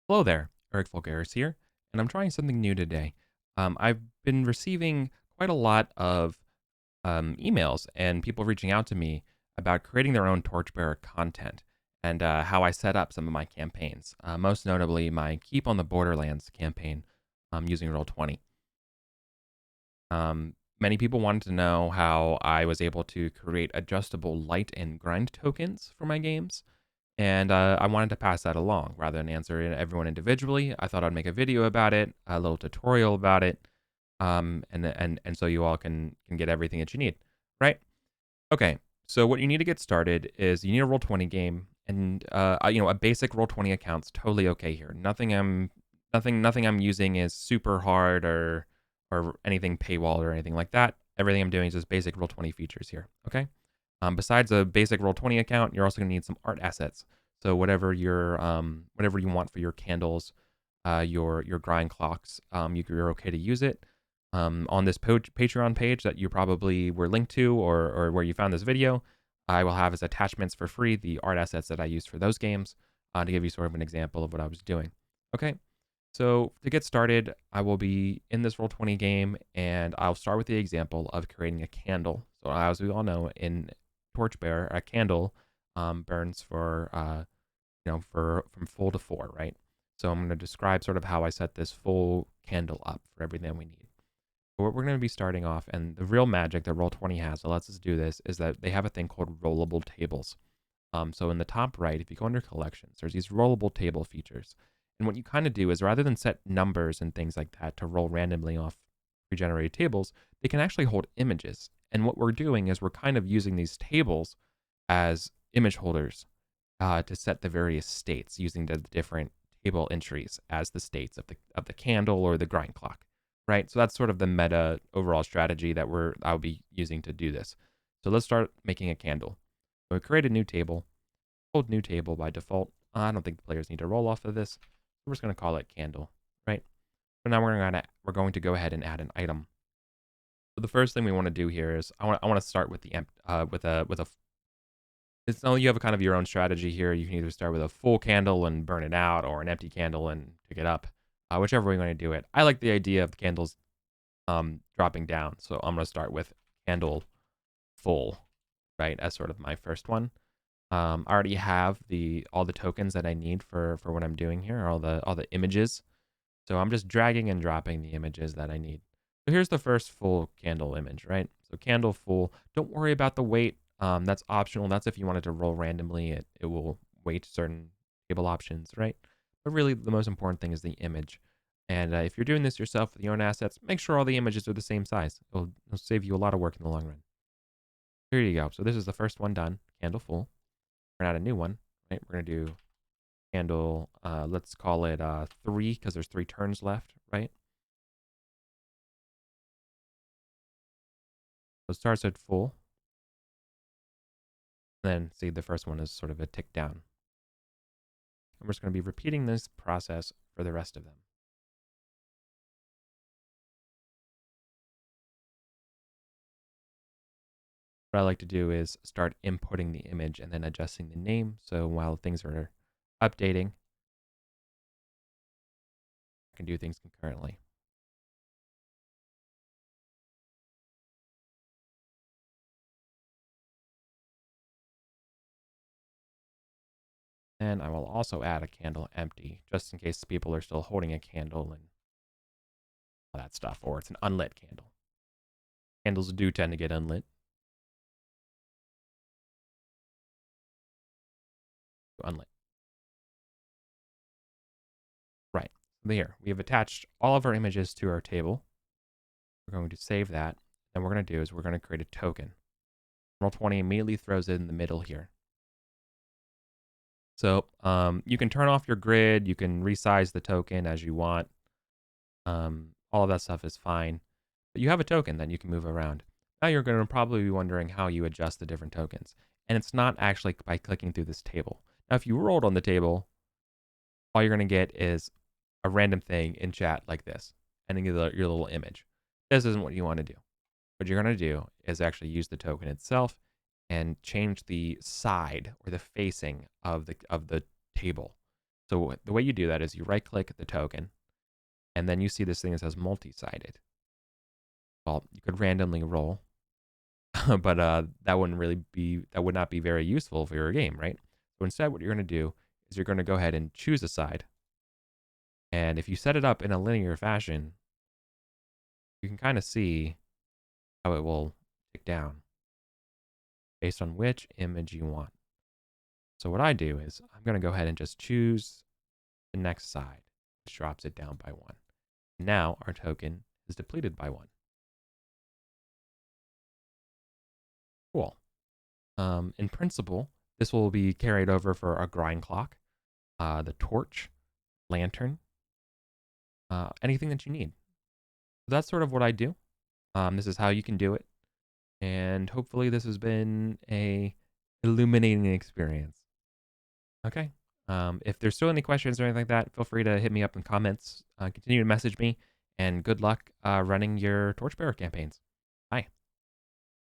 Hello there, Eric Fulgaris here, and I'm trying something new today. I've been receiving quite a lot of emails and people reaching out to me about creating their own Torchbearer content and how I set up some of my campaigns. Most notably, my Keep on the Borderlands campaign using Roll20. Many people wanted to know how I was able to create adjustable light and grind tokens for my games. And I wanted to pass that along rather than answer everyone individually. I thought I'd make a video about it, a little tutorial about it, and so you all can get everything that you need, right? Okay, so what you need to get started is you need a Roll20 game, and a basic Roll20 account's totally okay here. Nothing I'm using is super hard or anything paywalled or anything like that. Everything I'm doing is just basic Roll20 features here. Okay. Besides a basic Roll20 account, you're also going to need some art assets. So whatever you want for your candles, your grind clocks, you're okay to use it. On this Patreon page that you probably were linked to or where you found this video, I will have as attachments for free the art assets that I used for those games to give you sort of an example of what I was doing. Okay, so to get started, I will be in this Roll20 game, and I'll start with the example of creating a candle. So as we all know, in Torchbearer, a candle burns for for from full to 4, right? So I'm going to describe sort of how I set this full candle up for everything we need. So what we're going to be starting off, and the real magic that Roll20 has that lets us do this, is that they have a thing called rollable tables. So in the top right, if you go under collections, there's these rollable table features. And what you kind of do is rather than set numbers and things like that to roll randomly off pre-generated tables, they can actually hold images. And what we're doing is we're kind of using these tables as image holders to set the various states using the different table entries as the states of the candle or the grind clock, right? So that's sort of the meta overall strategy that I'll be using to do this. So let's start making a candle. So we create a new table, hold new table by default. I don't think the players need to roll off of this. We're just going to call it candle, right? So now we're going to go ahead and add an item. So the first thing we want to do here is I want to start with the with a it's you have a kind of your own strategy here. You can either start with a full candle and burn it out, or an empty candle and pick it up, whichever way you want to do it. I like the idea of the candles dropping down, so I'm going to start with candle full, right, as sort of my first one. I already have all the tokens that I need for what I'm doing here, all the images. So I'm just dragging and dropping the images that I need. So here's the first full candle image, right? So candle full. Don't worry about the weight. That's optional. That's if you wanted to roll randomly. It will weight certain table options, right? But really, the most important thing is the image. And if you're doing this yourself with your own assets, make sure all the images are the same size. It'll save you a lot of work in the long run. Here you go. So this is the first one done, candle full. We're gonna add a new one, right? We're gonna do candle, let's call it 3 because there's 3 turns left, right? So it starts at full. Then see the first one is sort of a tick down. And we're just going to be repeating this process for the rest of them. What I like to do is start inputting the image and then adjusting the name. So while things are updating, I can do things concurrently. And I will also add a candle empty, just in case people are still holding a candle and all that stuff, or it's an unlit candle. Candles do tend to get unlit. Unlit. Right. There. We have attached all of our images to our table. We're going to save that. And what we're going to do is we're going to create a token. Roll20 immediately throws it in the middle here. So you can turn off your grid. You can resize the token as you want. All of that stuff is fine. But you have a token that you can move around. Now you're going to probably be wondering how you adjust the different tokens. And it's not actually by clicking through this table. Now, if you rolled on the table, all you're going to get is a random thing in chat like this, and then your little image. This isn't what you want to do. What you're going to do is actually use the token itself and change the side or the facing of the table. So the way you do that is you right click the token, and then you see this thing that says multi-sided. Well, you could randomly roll, but that would not be very useful for your game, right? So instead, what you're going to do is you're going to go ahead and choose a side. And if you set it up in a linear fashion, you can kind of see how it will tick down based on which image you want. So what I do is I'm going to go ahead and just choose the next side, which drops it down by 1. Now our token is depleted by 1. Cool. In principle, this will be carried over for a grind clock, the torch, lantern, anything that you need. So that's sort of what I do. This is how you can do it. And hopefully this has been a illuminating experience. Okay. If there's still any questions or anything like that, feel free to hit me up in comments. Continue to message me, and good luck running your Torchbearer campaigns. Bye.